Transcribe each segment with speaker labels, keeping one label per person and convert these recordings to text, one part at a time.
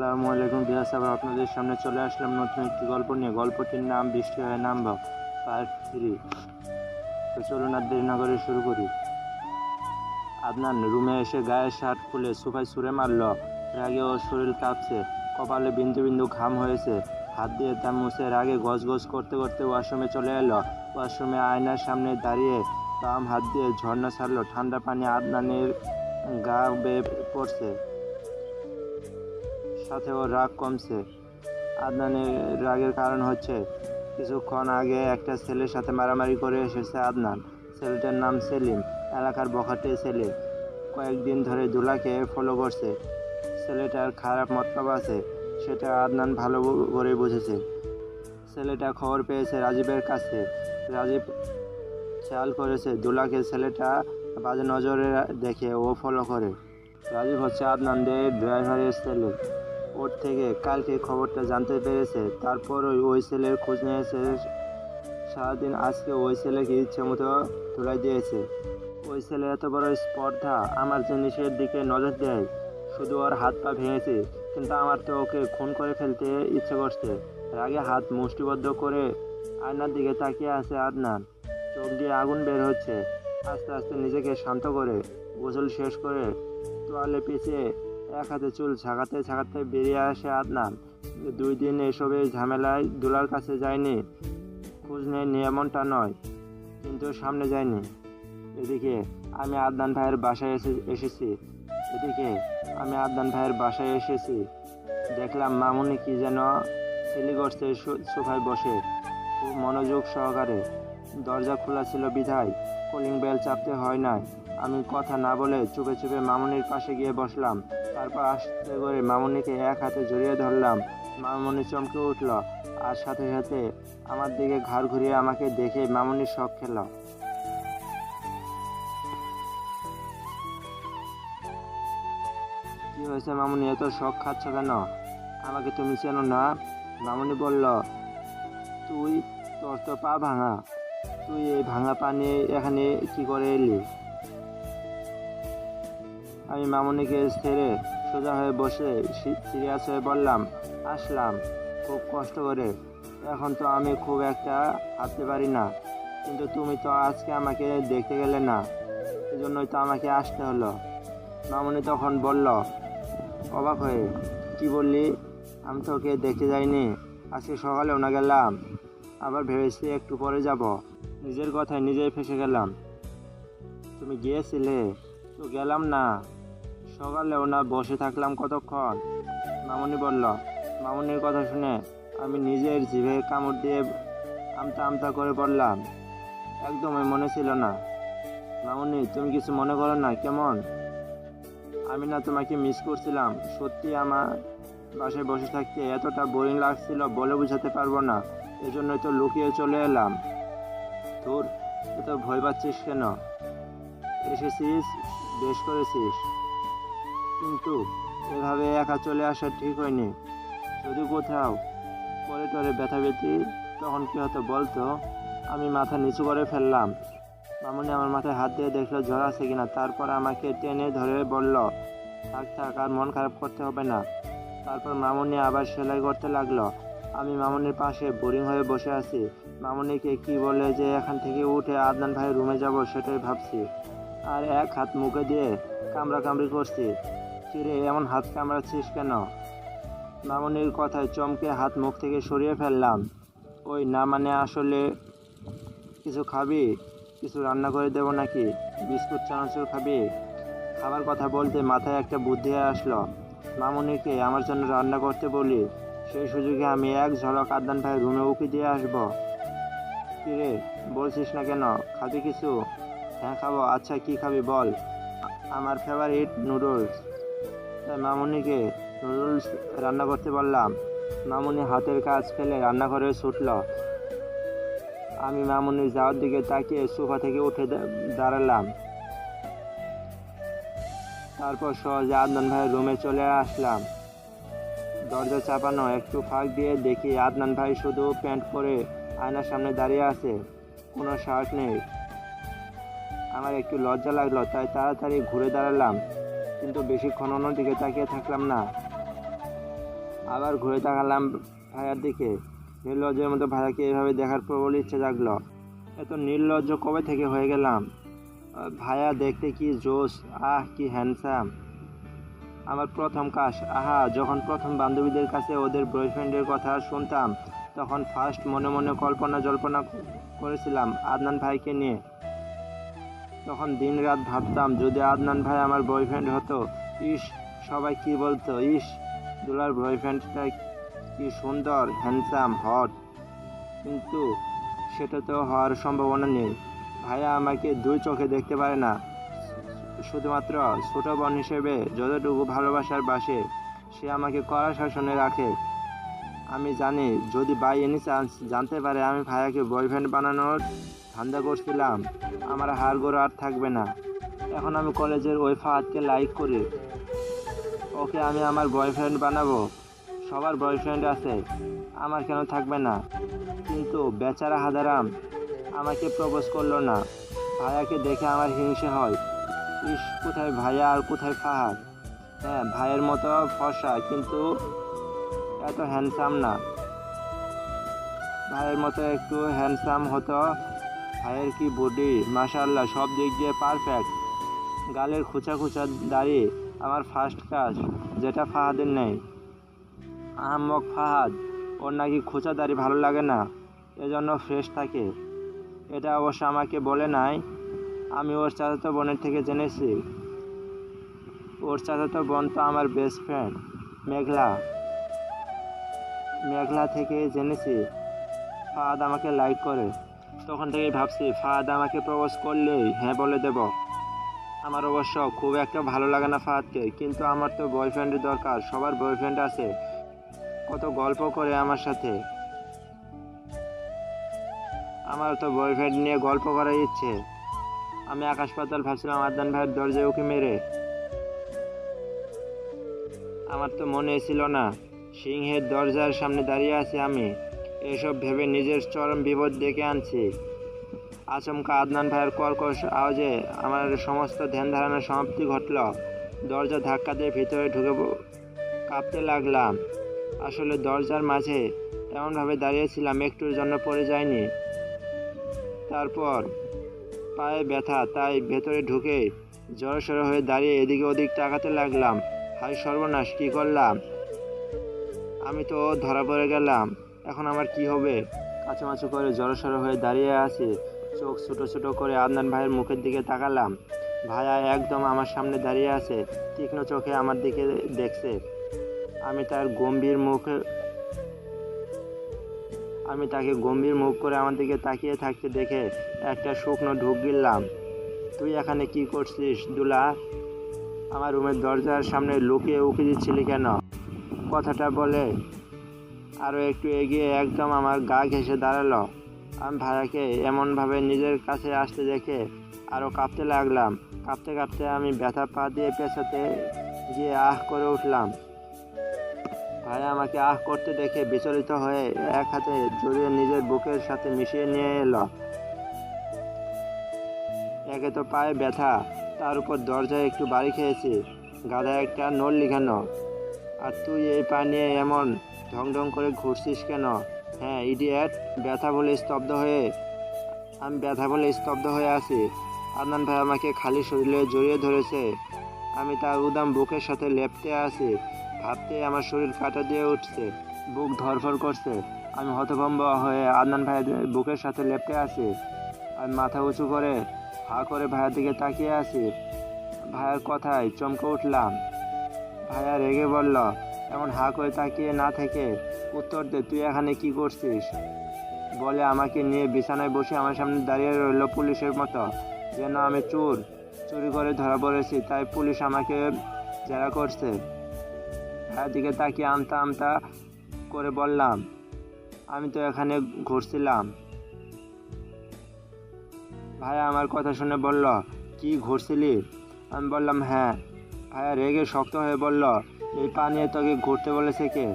Speaker 1: আসসালামু আলাইকুম ভিউয়ার্স, আবার আপনাদের সামনে চলে আসলাম নতুন একটি গল্প নিয়ে। গল্পটির নাম বৃষ্টি হয়ে নামব পার্ট 3। তো চলুন আর দেরি না করে শুরু করি। আদনান রুমে এসে গায়ের শার্ট খুলে সোফায় ছুঁড়ে মারল। রাগে ওর শরীর কাঁপছে, কপালে বিন্দু বিন্দু ঘাম হয়েছে। হাত দিয়ে তা মুছে রাগে গজগজ করতে করতে ওয়াশরুমে চলে এলো। ওয়াশরুমে আয়নার সামনে দাঁড়িয়ে বাম হাত দিয়ে ঝর্ণা ছাড়লো। ঠান্ডা পানি আদনানের গা বেয়ে পড়ছে, সাথে ওর রাগ কমছে। আদনানের রাগের কারণ হচ্ছে কিছুক্ষণ আগে একটা ছেলের সাথে মারামারি করে এসেছে আদনান। ছেলেটার নাম সেলিম, এলাকার বখাটে ছেলে। কয়েকদিন ধরে দুলাকে ফলো করছে। ছেলেটার খারাপ মতলব আছে, সেটা আদনান ভালো করে বুঝেছে। ছেলেটা খবর পেয়েছে রাজীবের কাছে। রাজীব খেয়াল করেছে দুলাকে ছেলেটা বাজে নজরে দেখে ও ফলো করে। রাজীব হচ্ছে আদনানদের ড্রাইভারের ছেলে। ওর থেকে কালকে খবরটা জানতে পেরেছে, তারপর ওই ছেলের খোঁজ নিয়েছে সারাদিন। আজকে ওই ছেলেকে ইচ্ছে মতো তুলাই দিয়েছে। ওই ছেলে এত বড় স্পর্ধা, আমার জিনিসের দিকে নজর দেয়। শুধু ওর হাত পা ভেঙেছে, কিন্তু আমার তো ওকে খুন করে ফেলতে ইচ্ছে করছে। রাগে হাত মুষ্টিবদ্ধ করে আয়নার দিকে তাকিয়ে আছে আদনান। চোখ দিয়ে আগুন বের হচ্ছে। আস্তে আস্তে নিজেকে শান্ত করে গোসল শেষ করে তোয়ালে পিছিয়ে এক হাতে চুল ঝাঁকাতে ঝাঁকাতে বেরিয়ে আসে আদনান। 2 দিন এসবের ঝামেলায় দুলার কাছে যায়নি, খোঁজ নেয়নি এমনটা নয়, কিন্তু সামনে যায়নি। এদিকে আমি আদনান ভাইয়ের বাসায় এসেছি। দেখলাম মামুনি কি যেন সিলি করছে সোফায় বসে, খুব মনোযোগ সহকারে। দরজা খোলা ছিল বিধায় কলিং বেল চাপতে হয় নাই। আমি কথা না বলে চুপে চুপে মামুনির পাশে গিয়ে বসলাম। তারপর আস্তে করে মামুনিকে এক হাতে জড়িয়ে ধরলাম। মামুনি চমকে উঠল, আর সাথে সাথে আমার দিকে ঘাড় ঘুরিয়ে আমাকে দেখে মামুনির শখ খেল। কি হয়েছে মামুনি, এত শখ খাচ্ছ কেন? আমাকে তুমি চেনো না? মামুনি বলল, তোর তো পা ভাঙা, তুই এই ভাঙা পা নিয়ে এখানে কি করে এলি? আমি মামুনিকে ছেড়ে সোজা হয়ে বসে সিরিয়াস হয়ে বললাম, আসলাম খুব কষ্ট করে। এখন তো আমি খুব একটা হাঁটতে পারি না, কিন্তু তুমি তো আজকে আমাকে দেখতে গেলে না, এজন্যই তো আমাকে আসতে হলো। মামুনি তখন বলল অবাক হয়ে, কি বললি? আমি তো ওকে দেখতে যাইনি, আজকে সকালেও না গেলাম, আবার ভেবেছি একটু পরে যাব। নিজের কথায় নিজেই ফেঁসে গেলাম। তুমি গিয়েছিলে? তো গেলাম না, সকালেও না, বসে থাকলাম কতক্ষণ। মামুনি বলল। মামুনির কথা শুনে আমি নিজের জিভে কামড় দিয়ে আমতা আমতা করে বললাম, একদমই মনে ছিল না। মামুনি, তুমি কিছু মনে করো না কেমন? আমি না তোমাকে মিস করছিলাম সত্যি। আমার বাসায় বসে থাকতে এতটা বোরিং লাগছিল বলে বোঝাতে পারবো না, এজন্যই তো লুকিয়ে চলে এলাম। তোর এত ভয় পাচ্ছিস কেন? এসেছিস, বেশ করেছিস, কিন্তু এভাবে একা চলে আসা ঠিক হয়নি। যদি কোথাও পরে টরে ব্যথা ব্যথি তখন কি হতো বলতো? আমি মাথা নিচু করে ফেললাম। মামুনি আমার মাথায় হাত দিয়ে দেখলো জ্বর আছে কিনা, তারপর আমাকে টেনে ধরে বলল, থাক থাক, আর মন খারাপ করতে হবে না। তারপর মামুনি আবার সেলাই করতে লাগলো। আমি মামুনির পাশে বোরিং হয়ে বসে আছি। মামুনিকে কি বলে যে এখান থেকে উঠে আদনান ভাইয়ের রুমে যাব সেটাই ভাবছি, আর এক হাত মুখে দিয়ে কামড়াকামড়ি করছি। কিরে, এমন হাত কামড়াচ্ছিস কেন? মামুনির কথায় চমকে হাত মুখ থেকে সরিয়ে ফেললাম। ওই না, মানে আসলে কিছু খাবি? কিছু রান্না করে দেবো নাকি? বিস্কুট চানাচুর খাবি? খাবার কথা বলতে মাথায় একটা বুদ্ধি আসলো। মামুনিকে আমার জন্য রান্না করতে বলি, সেই সুযোগে আমি এক ঝলক আদনান ভাইয়ের রুমে উকি দিয়ে আসবো। কিরে, বলছিস না কেন? খাবি কিছু? হ্যাঁ খাবো। আচ্ছা কি খাবি বল? আমার ফেভারিট নুডলস। তাই মামুনিকে নুডলস রান্না করতে বললাম। মামুনি হাতের কাজ ফেলে রান্নাঘরে ছুটল। আমি মামুনির যাওয়ার দিকে তাকিয়ে সোফা থেকে উঠে দাঁড়ালাম। তারপর সহজে আদনান ভাইয়ের রুমে চলে আসলাম। দরজা চাপানো, একটু ফাঁক দিয়ে দেখি আদনান ভাই শুধু প্যান্ট পরে আয়নার সামনে দাঁড়িয়ে আছে, কোনো শার্ট নেই। আমার একটু লজ্জা লাগলো, তাই তাড়াতাড়ি ঘুরে দাঁড়ালাম, কিন্তু বেশিক্ষণ অন্যদিকে তাকিয়ে থাকলাম না। আবার ঘুরে তাকালাম ভাইয়ার দিকে। নির্লজ্জের মতো ভাইয়াকে এভাবে দেখার প্রবল ইচ্ছে জাগলো। এত নির্লজ্জ কবে থেকে হয়ে গেলাম? ভাইয়া দেখতে কি জোশ, আহ কি হ্যান্ডসাম। আমার প্রথম কাজ, আহা, যখন প্রথম বান্ধবীদের কাছে ওদের বয়ফ্রেন্ডের কথা শুনতাম তখন ফার্স্ট মনে মনে জল্পনা করেছিলাম আদনান ভাইকে নিয়ে। তখন দিনরাত ভাবতাম যদি আদনান ভাই আমার বয়ফ্রেন্ড হতো। ইস, সবাই কি বলতো, ইস দুলার বয়ফ্রেন্ডটা কি সুন্দর, হ্যান্ডসাম, হট। কিন্তু সেটা তো হওয়ার সম্ভাবনা নেই। ভাইয়া আমাকে দুই চোখে দেখতে পারে না, শুধুমাত্র ছোট বোন হিসেবে যতটুকু ভালোবাসার বাসে সে আমাকে কড়া শাসনে রাখে। আমি জানি যদি বাই এনি চান্স জানতে পারে আমি ভাইয়াকে বয়ফ্রেন্ড বানানোর ধান্দা করছিলাম, আমার হাড়গোড় আর থাকবে না। এখন আমি কলেজের ওই ফাহাদকে লাইক করি, ওকে আমি আমার বয়ফ্রেন্ড বানাবো। সবার বয়ফ্রেন্ড আছে, আমার কেন থাকবে না? কিন্তু বেচারা হাদারাম আমাকে প্রপোজ করলো না। ভাইয়াকে দেখে আমার হিংসে হয়। ইস, কোথায় ভাইয়া আর কোথায় ফাহাদ? হ্যাঁ, ভাইয়ের মতো ফর্সা কিন্তু এত হ্যান্ডসাম না। ভাইয়ের মতো একটু হ্যান্ডসাম হতো। ভাইয়ের কি বডি, মাশাআল্লাহ, সব দিক দিয়ে পারফেক্ট। গালের খোঁচা খোঁচা দাড়ি আমার ফার্স্ট কাজ, যেটা ফাহাদের নেই। আহাম্মক ফাহাদ, ওর নাকি খোঁচা দাড়ি ভালো লাগে না, এজন্য ফ্রেশ থাকে। এটা অবশ্য আমাকে বলে নাই, আমি ওর চাচাতো বোনের থেকে জেনেছি। ওর চাচাতো বোন তো আমার বেস্ট ফ্রেন্ড মেঘলা থেকে জেনেছি ফাহাদ আমাকে লাইক করে। তখন থেকেই ভাবছি ফাহাদ আমাকে প্রপোজ করলেই হ্যাঁ বলে দেব। আমার অবশ্য খুব একটা ভালো লাগে না ফাহাদকে, কিন্তু আমার তো বয়ফ্রেন্ডের দরকার। সবার বয়ফ্রেন্ড আছে, কত গল্প করে আমার সাথে। আমার তো বয়ফ্রেন্ড নিয়ে গল্প করার ইচ্ছে। আমি আকাশ পাতাল ভাবছিলাম আদনান ভাইয়ের দরজায় উঁকি মেরে। আমার তো মনে ছিল না সিংহের দরজার সামনে দাঁড়িয়ে আছি আমি। এসব ভেবে নিজের চরম বিপদ ডেকে আনছি। আচমকা আদনান ভাইয়ের কর্কশ আওয়াজে আমার সমস্ত ধ্যান ধারণার সমাপ্তি ঘটল। দরজা ধাক্কা দিয়ে ভিতরে ঢুকে কাঁপতে লাগলাম। আসলে দরজার মাঝে এমনভাবে দাঁড়িয়েছিলাম একটুর জন্য পড়ে যায়নি। তারপর পায়ে ব্যথা, তাই ভেতরে ঢুকে জড়সড় হয়ে দাঁড়িয়ে এদিকে ওদিক তাকাতে লাগলাম। হাই সর্বনাশ, কী করলাম? আমি তো ধরা পড়ে গেলাম, এখন আমার কি হবে? কাঁচুমাচু করে জড়সড় হয়ে দাঁড়িয়ে আছি। চোখ ছোটো ছোটো করে আদনান ভাইয়ের মুখের দিকে তাকালাম। ভাইয়া একদম আমার সামনে দাঁড়িয়ে আছে, তীক্ষ্ণ চোখে আমার দিকে দেখছে। আমি তাকে গম্ভীর মুখ করে আমার দিকে তাকিয়ে থাকতে দেখে একটা শুকনো ঢুক গিললাম। তুই এখানে কি করছিস দুলা? আমার রুমের দরজার সামনে লুকিয়ে উকি দিচ্ছিলি কেন? কথাটা বলে আরও একটু এগিয়ে একদম আমার গা ঘেঁষে দাঁড়ালো। আমি ভাইয়াকে এমনভাবে নিজের কাছে আসতে দেখে আরও কাঁপতে লাগলাম। কাঁপতে কাঁপতে আমি ব্যথা পা দিয়ে পেছাতে গিয়ে আহ করে উঠলাম। ভাইয়া আমাকে আহ করতে দেখে বিচলিত হয়ে এক হাতে জড়িয়ে নিজের বুকের সাথে মিশিয়ে নিয়ে এলো। একে তো পায়ে ব্যথা, তার উপর দরজায় একটু বাড়ি খেয়েছি, গাদা একটা নোট লিখানো। আর তুই এই পা নিয়ে এমন ঢং ঢং করে ঘুরছিস কেন? হ্যাঁ ইডিয়েট। আমি ব্যথা বলে স্তব্ধ হয়ে আছি। আদনান ভাই আমাকে খালি শরীরে জড়িয়ে ধরেছে, আমি তার উদাম বুকের সাথে লেপ্টে আছি। ভাবতে আমার শরীর কাঁটা দিয়ে উঠছে, বুক ধরফর করছে। আমি হতভম্ব হয়ে আদনান ভাইয়ের বুকের সাথে লেপ্টে আছি। আমি মাথা উঁচু করে হা করে ভাইয়ের দিকে তাকিয়ে আছি। ভাইয়ের কথায় চমকে উঠলাম। ভাইয়া রেগে বলল, এমন হা করে তাকিয়ে না থেকে উত্তর দে, তুই এখানে কি করছিস? বলে আমাকে নিয়ে বিছানায় বসে আমার সামনে দাঁড়িয়ে রইল পুলিশের মতো, যেন আমি চুরি করে ধরা পড়েছি, তাই পুলিশ আমাকে জেরা করছে। ভাইয়ের দিকে তাকিয়ে আমতা আমতা করে বললাম, আমি তো এখানে ঘুরছিলাম। ভাইয়া আমার কথা শুনে বলল, কি ঘুরছিলি? আমি বললাম হ্যাঁ। ভাইয়া রেগে শক্ত হয়ে বলল, এই পা নিয়ে তোকে ঘুরতে বলেছে কে?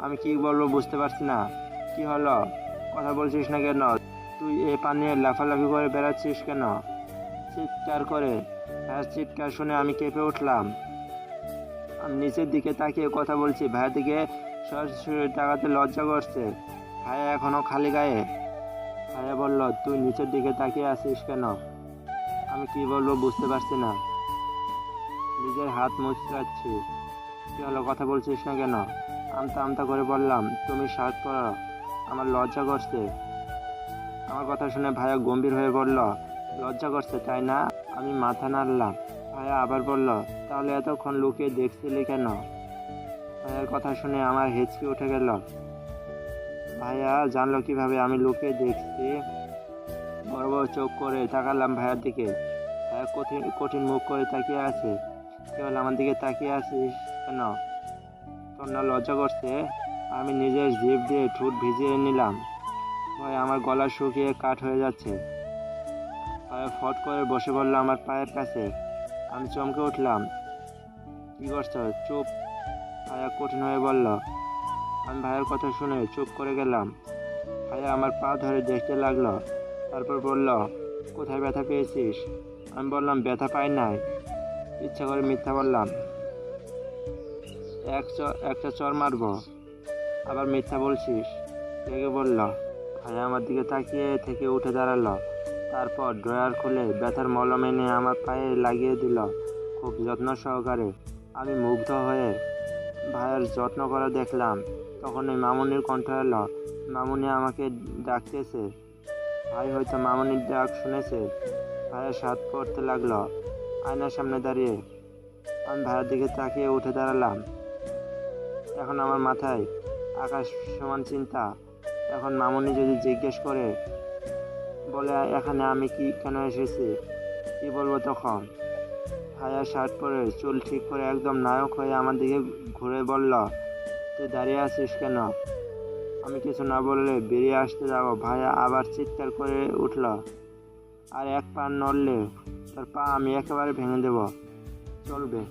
Speaker 1: আমি কি বলবো বুঝতে পারছি না। কি হলো, কথা বলছিস না কেন? তুই এই পা নিয়ে লাফালাফি করে বেড়াচ্ছিস কেন? চিৎকার করে। ভাইয়ার চিৎকার শুনে আমি কেঁপে উঠলাম। আমি নিচের দিকে তাকিয়ে কথা বলছি, ভাইয়ের দিকে সরাসরি তাকাতে লজ্জা করছে। ভাইয়া এখনো খালি গায়ে। ভাইয়া বলল, তুই নিচের দিকে তাকিয়ে আছিস কেন? আমি কি বলবো বুঝতে পারছি না। নিজের হাত মুচড়াচ্ছি। কি হলো, কথা বলছিস না কেন? আমতা আমতা করে বললাম, তুমি শার্ট পরো, আমার লজ্জা করছে। আমার কথা শুনে ভাইয়া গম্ভীর হয়ে বলল, লজ্জা করছে তাই না? আমি মাথা নাড়লাম। ভাইয়া আবার বলল, তাহলে এতক্ষণ লুকিয়ে দেখছিলি কেন? ভাইয়ার কথা শুনে আমার হেঁচকি উঠে গেল। ভাইয়া জানলো কিভাবে আমি লুকিয়ে দেখছি? বড় বড় চোখ করে তাকালাম ভাইয়ার দিকে। ভাইয়া কঠিন কঠিন মুখ করে তাকিয়ে আছে। কি হলো, আমার দিকে তাকিয়ে আছিস কেন? তোর না লজ্জা করছে? আমি নিজের জিভ দিয়ে ঠোঁট ভিজিয়ে নিলাম। ভয় আমার গলা শুকিয়ে কাঠ হয়ে যাচ্ছে। ভাইয়া ফট করে বসে পড়লো আমার পায়ের কাছে। আমি চমকে উঠলাম। কি করছো? চুপ। ভাইয়া কঠিন হয়ে বলল। আমি ভাইয়ের কথা শুনে চুপ করে গেলাম। ভাইয়া আমার পা ধরে দেখতে লাগলো। তারপর বলল, কোথায় ব্যথা পেয়েছিস? আমি বললাম, ব্যথা পাই নাই। ইচ্ছা করে মিথ্যা বললাম। একটা চর মারবো। আবার মিথ্যা বলছিস? রেগে বলল। ভাইয়া আমার দিকে তাকিয়ে থেকে উঠে দাঁড়ালো। তারপর ড্রয়ার খুলে ব্যথার মলম এনে আমার পায়ে লাগিয়ে দিল, খুব যত্ন সহকারে। আমি মুগ্ধ হয়ে ভাইয়ের যত্ন করা দেখলাম। তখনই মামুনির কণ্ঠ এলো। মামুনি আমাকে ডাকতেছে। ভাই হয়তো মামুনির ডাক শুনেছে। ভাইয়ের শার্ট পরতে লাগলো আয়নার সামনে দাঁড়িয়ে। আমি ভাইয়ের দিকে তাকিয়ে উঠে দাঁড়ালাম। এখন আমার মাথায় আকাশ সমান চিন্তা। এখন মামুনি যদি জিজ্ঞেস করে বলে এখানে আমি কেন এসেছি, কি বলবো তখন? ভাইয়া শার্ট পরে চুল ঠিক করে একদম নায়ক হয়ে আমার দিকে ঘুরে বলল, তুই দাঁড়িয়ে আছিস কেন? আমি কিছু না বললে বেরিয়ে আসতে যাব। ভাইয়া আবার চিৎকার করে উঠল, আর এক পা নড়লে তোর পা আমি একেবারে ভেঙে দেব। চলবে?